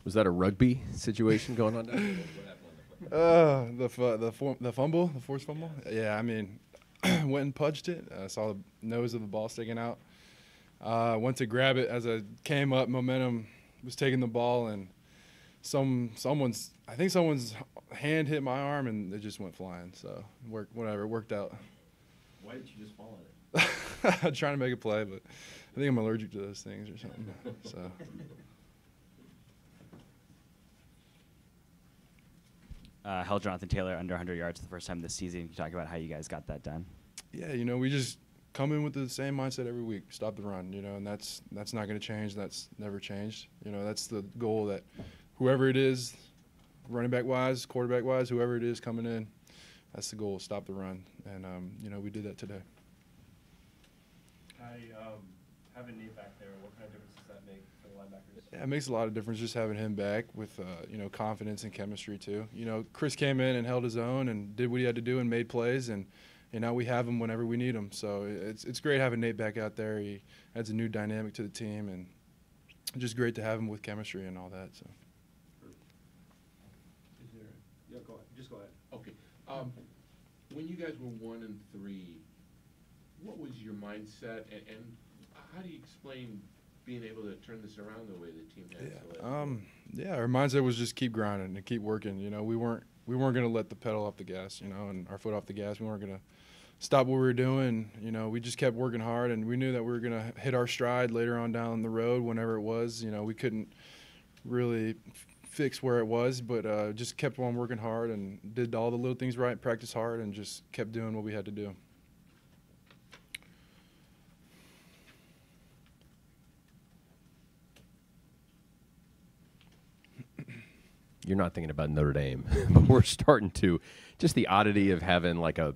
Was that a rugby situation going on down there? The fumble, the forced fumble. Yeah, I mean, went and pudged it. Saw the nose of the ball sticking out. Went to grab it as I came up. Momentum was taking the ball, and someone's hand hit my arm, and it just went flying. So whatever, it worked out. Why did you just fall on it? I'm trying to make a play, but I think I'm allergic to those things or something. So. Held Jonathan Taylor under 100 yards the first time this season. Can you talk about how you guys got that done? Yeah, we just come in with the same mindset every week, stop the run, and that's not going to change. That's never changed. That's the goal that whoever it is, running back-wise, quarterback-wise, whoever it is coming in, that's the goal, stop the run. And, we did that today. Having Nate back there, what kind of difference does that make for the linebackers? Yeah, it makes a lot of difference just having him back with, confidence and chemistry too. Chris came in and held his own and did what he had to do and made plays, and now we have him whenever we need him. So it's great having Nate back out there. He adds a new dynamic to the team, and just great to have him with chemistry and all that. So. Yeah, go ahead. Just go ahead. Okay. When you guys were 1-3, what was your mindset, and how do you explain being able to turn this around the way the team has? Our mindset was just keep grinding and keep working. We weren't going to let the pedal off the gas, and our foot off the gas. We weren't going to stop what we were doing. We just kept working hard, and we knew that we were going to hit our stride later on down the road whenever it was. We couldn't really fix where it was, but just kept on working hard and did all the little things right, practiced hard, and just kept doing what we had to do. You're not thinking about Notre Dame, but we're starting to. Just the oddity of having like a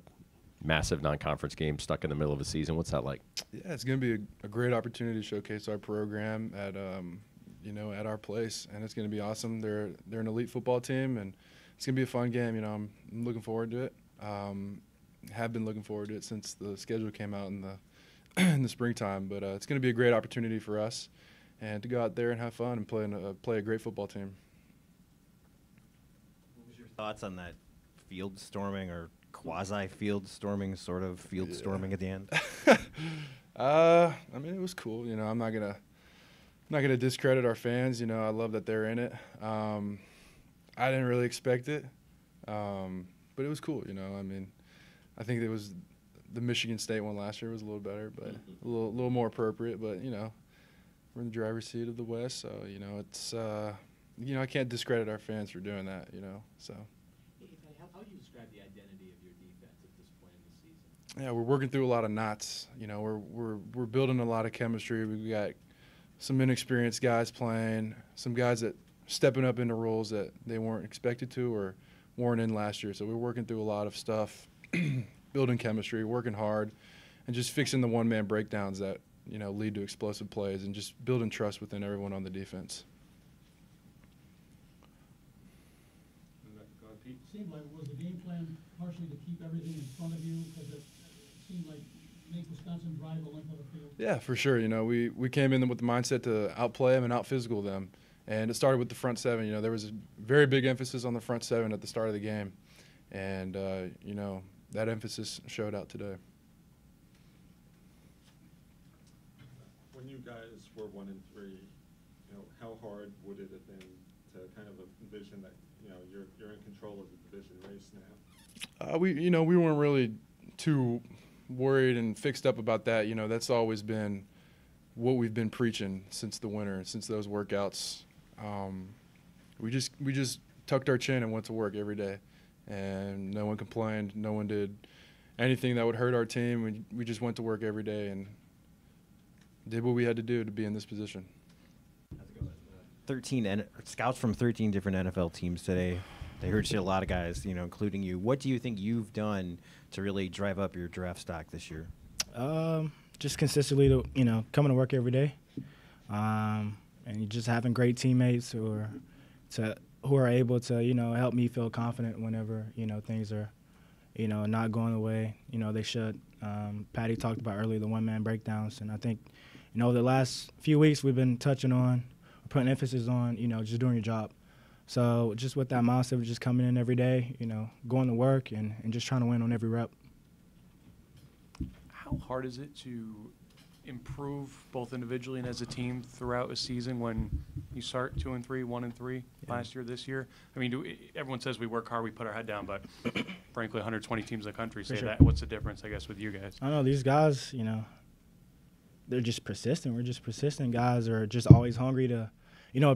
massive non-conference game stuck in the middle of a season. What's that like? Yeah, it's going to be a great opportunity to showcase our program at at our place, and it's going to be awesome. They're an elite football team, and it's going to be a fun game. I'm looking forward to it. Have been looking forward to it since the schedule came out in the in the springtime. But it's going to be a great opportunity for us, and to go out there and have fun and play a great football team. Thoughts on that field storming or quasi-field storming, sort of field storming at the end? I mean, it was cool. I'm not gonna discredit our fans. I love that they're in it. I didn't really expect it, but it was cool. I mean, I think it was the Michigan State one last year was a little better, but a little more appropriate. But we're in the driver's seat of the West, so it's. I can't discredit our fans for doing that, so. How would you describe the identity of your defense at this point in the season? Yeah, we're working through a lot of knots. We're building a lot of chemistry. We've got some inexperienced guys playing, some guys that stepping up into roles that they weren't expected to or weren't in last year. So we're working through a lot of stuff, building chemistry, working hard, and just fixing the one-man breakdowns that, lead to explosive plays and just building trust within everyone on the defense. It seemed like was the game plan partially to keep everything in front of you because it seemed like make Wisconsin drive the length of the field? Yeah, for sure. We came in with the mindset to outplay them and out-physical them, and it started with the front seven. There was a very big emphasis on the front seven at the start of the game, and that emphasis showed out today. When you guys were 1-3, how hard would it have been to kind of envision that you're in control of the division race now? We weren't really too worried and fixed up about that. That's always been what we've been preaching since the winter, since those workouts. We just tucked our chin and went to work every day, and no one complained. No one did anything that would hurt our team. We just went to work every day and did what we had to do to be in this position. 13 scouts from 13 different NFL teams today. They heard you, a lot of guys, including you. What do you think you've done to really drive up your draft stock this year? Just consistently, coming to work every day, and just having great teammates who are able to, help me feel confident whenever, things are, not going the way, they should. Patty talked about earlier the one-man breakdowns, and I think, the last few weeks we've been touching on putting emphasis on, just doing your job. So just with that mindset of just coming in every day, going to work and just trying to win on every rep. How hard is it to improve both individually and as a team throughout a season when you start 2-3, 1-3 last year, this year? I mean, everyone says we work hard, we put our head down, but frankly, 120 teams in the country say that. What's the difference, I guess, with you guys? I don't know. These guys, they're just persistent. We're just persistent guys are just always hungry to,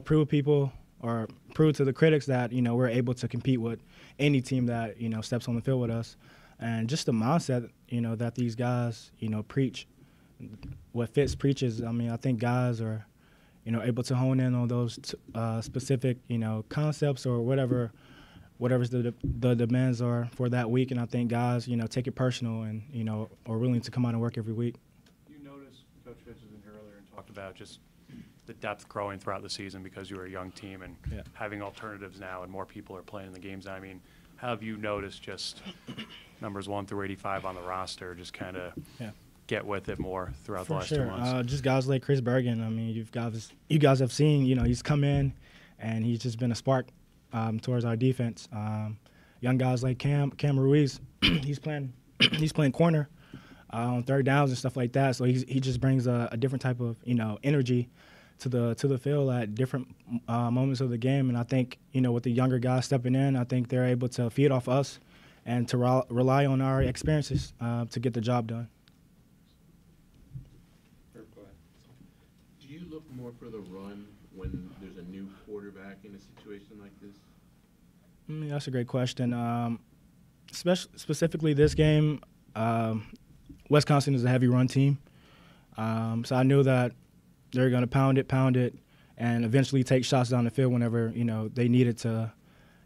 prove people or prove to the critics that, we're able to compete with any team that, steps on the field with us. And just the mindset, that these guys, preach, what Fitz preaches. I mean, I think guys are, able to hone in on those specific, concepts or whatever's the demands are for that week. And I think guys, take it personal and, are willing to come out and work every week. You noticed Coach Fitz was in here earlier and talked about just the depth growing throughout the season because you were a young team and having alternatives now and more people are playing in the games. I mean, how have you noticed just numbers 1 through 85 on the roster just kind of get with it more throughout the last 2 months? Just guys like Chris Bergen. I mean, you guys have seen, he's come in and he's just been a spark towards our defense. Young guys like Cam Ruiz, he's playing corner on third downs and stuff like that. So he just brings a different type of energy to the field at different moments of the game. And I think with the younger guys stepping in, I think they're able to feed off us and to rely on our experiences to get the job done. Do you look more for the run when there's a new quarterback in a situation like this? That's a great question. Specifically this game, Wisconsin is a heavy run team. So I knew that they're going to pound it, and eventually take shots down the field whenever, they needed to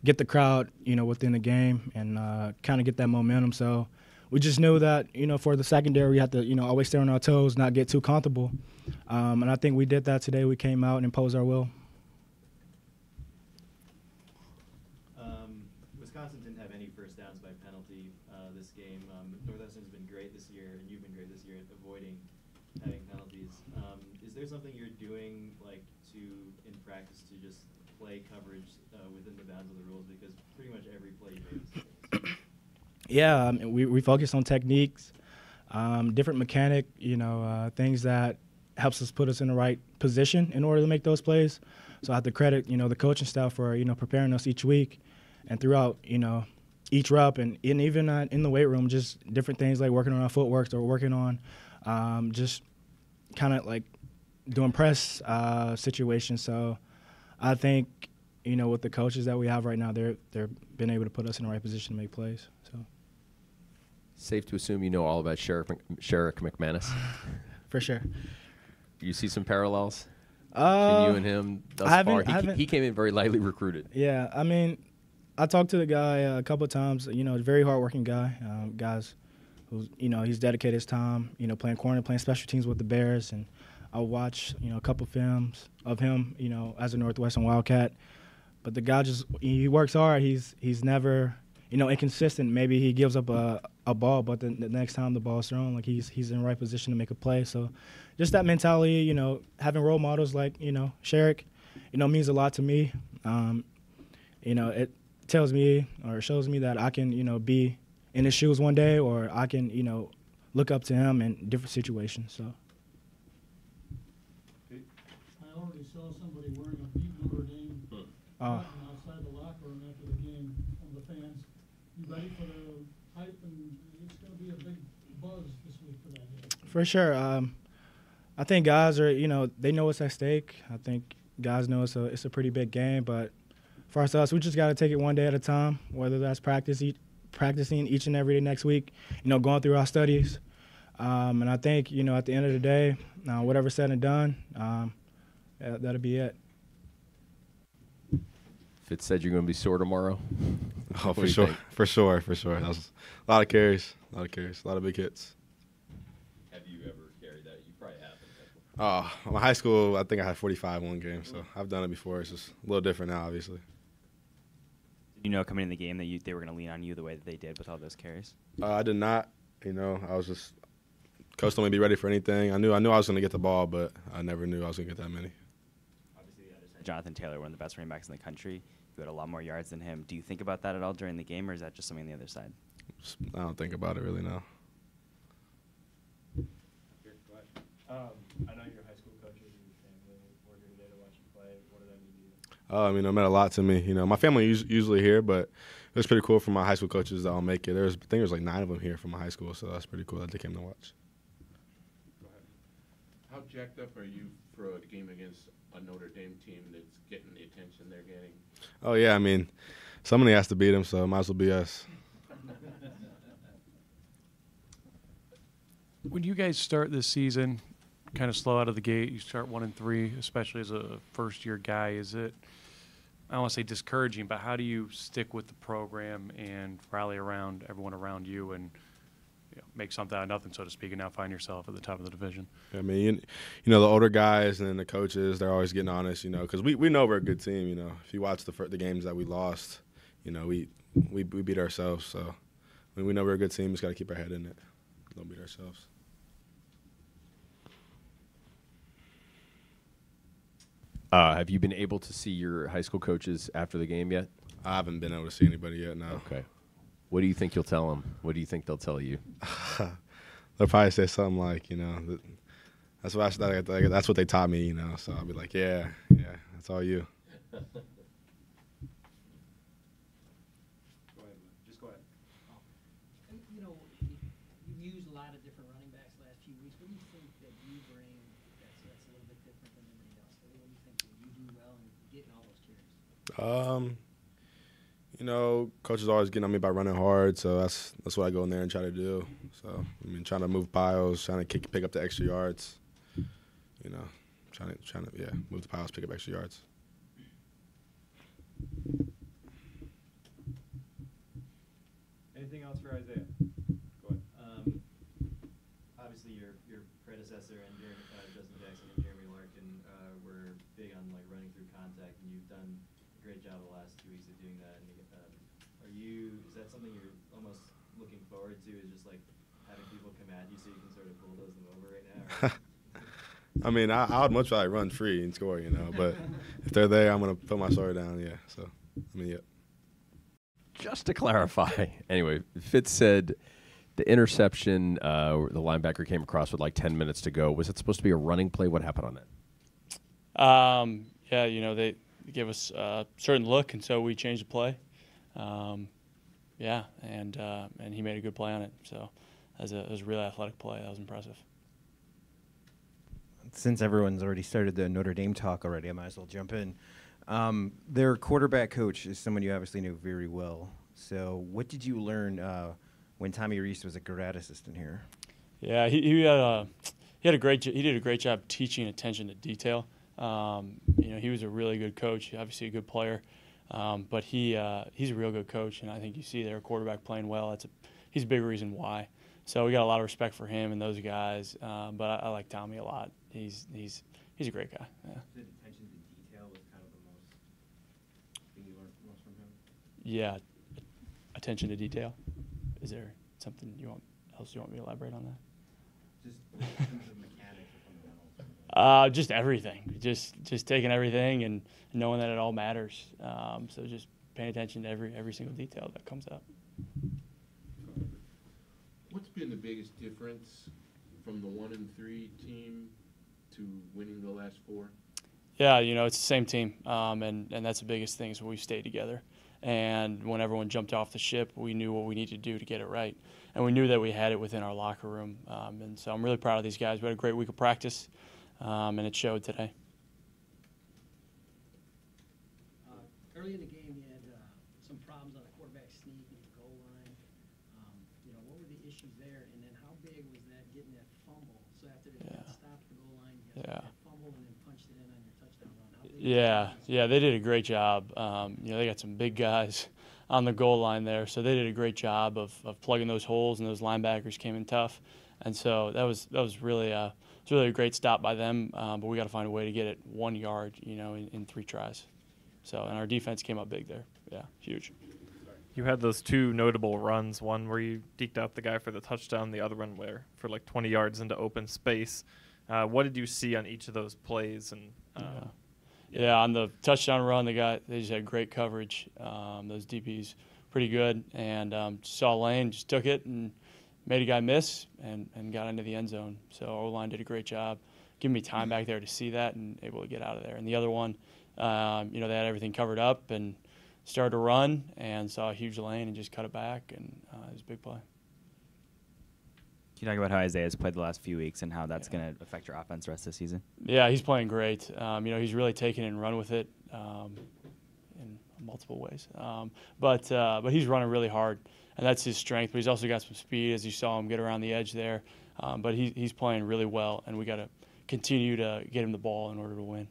get the crowd, within the game and kind of get that momentum. So we just knew that, for the secondary, we had to, always stay on our toes, not get too comfortable. And I think we did that today. We came out and imposed our will. Wisconsin didn't have any first downs by penalty this game. Northwestern's been great this year, and you've been great this year at avoiding having penalties. Is there something you're doing, in practice to just play coverage within the bounds of the rules? Because pretty much every play you make is the same. Yeah, we focus on techniques, different mechanic, things that helps us put us in the right position in order to make those plays. So I have to credit, the coaching staff for, preparing us each week and throughout, each rep and even in the weight room, just different things like working on our footwork or working on just kind of like doing press situations. So I think, with the coaches that we have right now, they're been able to put us in the right position to make plays. So safe to assume you know all about Sherrick McManus. For sure. You see some parallels between you and him thus far? He came in very lightly recruited. Yeah, I mean, I talked to the guy a couple of times. A very hardworking guy. Guys who's, he's dedicated his time, playing corner, playing special teams with the Bears. And I'll watch, a couple films of him, as a Northwestern Wildcat. But the guy he works hard. He's never, inconsistent. Maybe he gives up a ball, but the next time the ball's thrown, he's in the right position to make a play. So just that mentality, having role models like, Sherrick, means a lot to me. It tells me or shows me that I can, be in his shoes one day, or I can, look up to him in different situations. So I already saw somebody wearing a beat Notre Dame button outside the locker room after the game from the fans. You ready for the hype? And it's going to be a big buzz this week for that game. For sure. I think guys are, they know what's at stake. I think guys know it's a pretty big game, but for us, we just got to take it one day at a time, whether that's practicing each and every day next week, going through our studies. And I think, at the end of the day, whatever's said and done, that'll be it. Fitz said you're going to be sore tomorrow. Oh, for sure. For sure. That was a lot of carries, a lot of big hits. Have you ever carried that? You probably have. In high school, I think I had 45 one game, so I've done it before. It's just a little different now, obviously. Did you coming in the game that they were going to lean on you the way that they did with all those carries? I did not. I was just – coach told me to be ready for anything. I knew I was going to get the ball, but I never knew I was going to get that many. Obviously, you had Jonathan Taylor, one of the best running backs in the country. You had a lot more yards than him. Do you think about that at all during the game, or is that just something on the other side? I don't think about it really now. I know your high school coaches and your family were here today to watch you play. What did that mean to you? I mean, it meant a lot to me. You know, my family usually here, but it was pretty cool for my high school coaches that all make it. I think there's like 9 of them here from my high school, so that's pretty cool that they came to watch. Go ahead. How jacked up are you for a game against a Notre Dame team that's getting the attention they're getting? Oh, yeah, I mean, somebody has to beat them, so it might as well be us. When you guys start this season, kind of slow out of the gate, you start 1-3, especially as a first-year guy, is it, I don't want to say discouraging, but how do you stick with the program and rally around everyone around you and make something out of nothing, so to speak, and now find yourself at the top of the division? I mean, you know, the older guys and then the coaches, they're always getting honest, you know, because we know we're a good team, you know. If you watch the games that we lost, you know, we beat ourselves. So, I mean, we know we're a good team. Just got to keep our head in it. Don't beat ourselves. Have you been able to see your high school coaches after the game yet? I haven't been able to see anybody yet, no. Okay. What do you think you'll tell them? What do you think they'll tell you? They'll probably say something like, you know, that's what they taught me, you know. So I'll be like, yeah, that's all you. Go ahead. Just go ahead. You know, you've used a lot of different running backs the last few weeks. What do you think that you bring that's a little bit different than anybody else? What do you think that you do well in getting all those carries? You know, coaches always getting on me by running hard, so that's what I go in there and try to do. So, I mean, trying to move piles, trying to pick up the extra yards. You know, trying to move the piles, pick up extra yards. Anything else for Isaiah? Go ahead. Obviously, your predecessor and Justin Jackson and Jeremy Larkin were big on like running through contact, and you've done a great job the last 2 weeks of doing that. And is that something you're almost looking forward to? Is just like having people come at you so you can sort of bulldoze them over right now? I mean, I would much rather run free and score, you know. But if they're there, I'm gonna put my sword down. Yeah. So, I mean, yeah. Just to clarify, anyway, Fitz said the interception, the linebacker came across with like 10 minutes to go. Was it supposed to be a running play? What happened on that? Yeah, you know, they gave us a certain look, and so we changed the play. And he made a good play on it. So it was a really athletic play. That was impressive. Since everyone's already started the Notre Dame talk already, I might as well jump in. Their quarterback coach is someone you obviously know very well. So what did you learn when Tommy Reese was a grad assistant here? Yeah, he did a great job teaching attention to detail. You know, he was a really good coach, obviously a good player, but he's a real good coach, and I think you see their quarterback playing well. He's a big reason why. So we got a lot of respect for him and those guys. But I like Tommy a lot. He's a great guy. Yeah. The attention to detail was kind of the most thing you learned most from him. Yeah, attention to detail. Is there something else you want me to elaborate on that? Just in terms of mechanics or fundamentals. Just everything. Just taking everything and knowing that it all matters. So just paying attention to every single detail that comes up. What's been the biggest difference from the 1-3 team to winning the last 4? Yeah, you know, it's the same team, and that's the biggest thing is we stayed together. And when everyone jumped off the ship, we knew what we needed to do to get it right. And we knew that we had it within our locker room. And so I'm really proud of these guys. We had a great week of practice, and it showed today. Early in the game, you had some problems on the quarterback sneak at the goal line. You know, what were the issues there? And then how big was that getting that fumble? So after they stopped the goal line, you got that fumble and then punched it in on your touchdown run. How big Yeah, they did a great job. You know, they got some big guys on the goal line there, so they did a great job of plugging those holes, and those linebackers came in tough. And so that was really a great stop by them. But we got to find a way to get it 1 yard, you know, in 3 tries. So, and our defense came up big there. Yeah, huge. You had those 2 notable runs, one where you deked out the guy for the touchdown, the other one where for like 20 yards into open space. What did you see on each of those plays? And Yeah, on the touchdown run, they just had great coverage. Those DBs pretty good, and saw Lane, just took it and made a guy miss and got into the end zone. So our O-line did a great job giving me time back there to see that and able to get out of there. And the other one, they had everything covered up and started to run and saw a huge lane and just cut it back, and it was a big play. Can you talk about how Isaiah's played the last few weeks and how that's going to affect your offense the rest of the season? Yeah, he's playing great. He's really taken it and run with it in multiple ways. But he's running really hard, and that's his strength. But he's also got some speed, as you saw him get around the edge there. But he's playing really well, and we got to continue to get him the ball in order to win.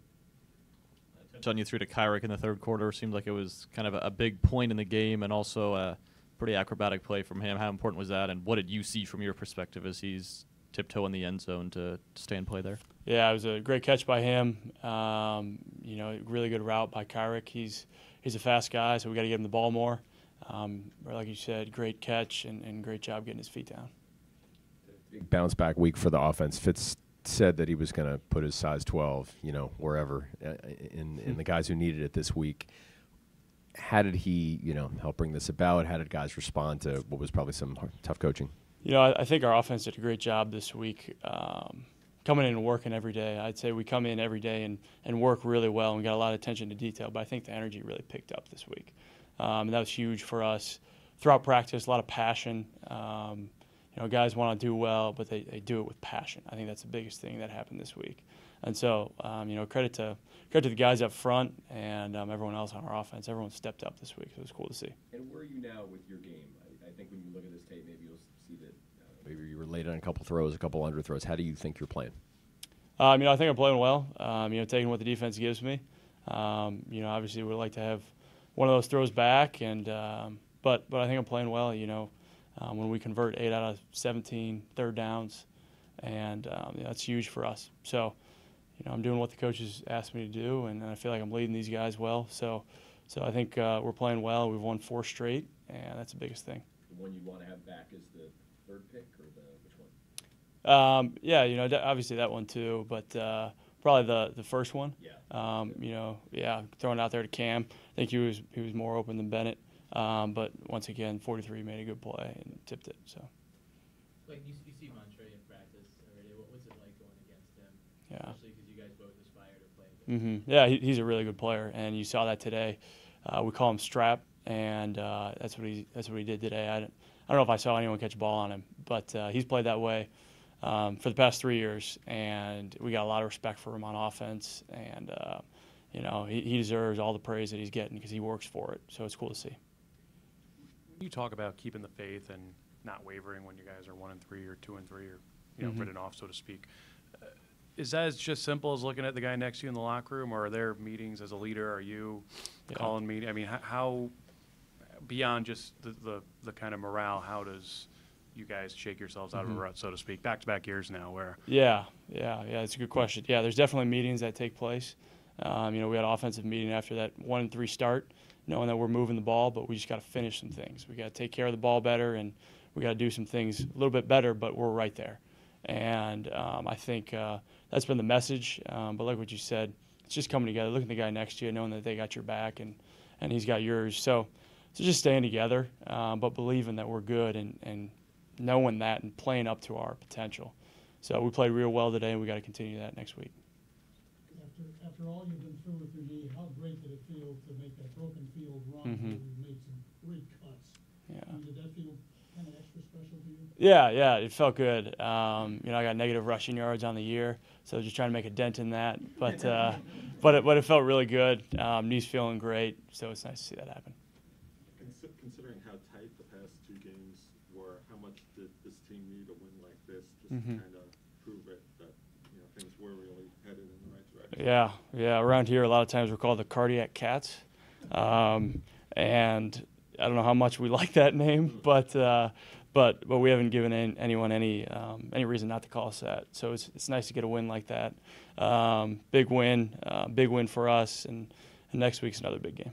On you threw to Kyrick in the third quarter. Seemed like it was kind of a big point in the game, and also a pretty acrobatic play from him. How important was that, and what did you see from your perspective as he's tiptoe in the end zone to stay and play there? Yeah, it was a great catch by him. Really good route by Kyrick. He's a fast guy, so we got to get him the ball more. Like you said, great catch and great job getting his feet down. Big bounce back week for the offense. Fitz said that he was going to put his size 12, wherever in the guys who needed it this week. How did he, help bring this about? How did guys respond to what was probably some tough coaching? I think our offense did a great job this week coming in and working every day. I'd say we come in every day and work really well, and we got a lot of attention to detail, but I think the energy really picked up this week. And that was huge for us. Throughout practice, a lot of passion. Guys want to do well, but they do it with passion. I think that's the biggest thing that happened this week. And so, credit to the guys up front and everyone else on our offense. Everyone stepped up this week. So it was cool to see. And where are you now with your game? I think when you look at this tape, maybe you'll see that maybe you were late on a couple throws, a couple underthrows. How do you think you're playing? I think I'm playing well. Taking what the defense gives me. Obviously we'd like to have one of those throws back, and but I think I'm playing well. When we convert 8 out of 17 third downs, and that's huge for us. So, I'm doing what the coaches asked me to do, and I feel like I'm leading these guys well. So I think we're playing well. We've won 4 straight, and that's the biggest thing. The one you want to have back is the third pick, or which one? Obviously that one too, but probably the first one. Yeah. Throwing it out there to Cam. I think he was more open than Bennett. But once again, 43 made a good play and tipped it. So. Like you see Montre in practice already. What's it like going against him? Yeah. Especially because you guys both aspire to play. Mm-hmm. Yeah, he's a really good player, and you saw that today. We call him Strap, and that's what he did today. I don't know if I saw anyone catch a ball on him, but he's played that way for the past 3 years, and we got a lot of respect for him on offense, and he deserves all the praise that he's getting because he works for it. So it's cool to see. You talk about keeping the faith and not wavering when you guys are 1-3 or 2-3 or written off, so to speak. Is that as just simple as looking at the guy next to you in the locker room, or are there meetings as a leader? Are you calling meetings? I mean, how beyond just the kind of morale, how does you guys shake yourselves out of a rut, so to speak, back-to-back years now? Where it's a good question. Yeah, there's definitely meetings that take place. We had an offensive meeting after that 1-3 start, knowing that we're moving the ball, but we just got to finish some things. We got to take care of the ball better, and we got to do some things a little bit better, but we're right there. And I think that's been the message. But like what you said, it's just coming together, looking at the guy next to you, knowing that they got your back and he's got yours. So just staying together, but believing that we're good and knowing that and playing up to our potential. So we played real well today, and we got to continue that next week. After all you've been through with your knee, how great did it feel to make that broken field run? Mm-hmm. Where you made some great cuts. Yeah. Did that feel kind of extra special to you? Yeah, it felt good. I got negative rushing yards on the year, so just trying to make a dent in that. But it felt really good. Knee's feeling great, so it's nice to see that happen. Considering how tight the past 2 games were, how much did this team need a win like this just to kind of prove it that things were really headed in the right direction? Yeah. Around here, a lot of times we're called the Cardiac Cats, and I don't know how much we like that name, but we haven't given anyone any reason not to call us that. So it's nice to get a win like that. Big win for us, and next week's another big game.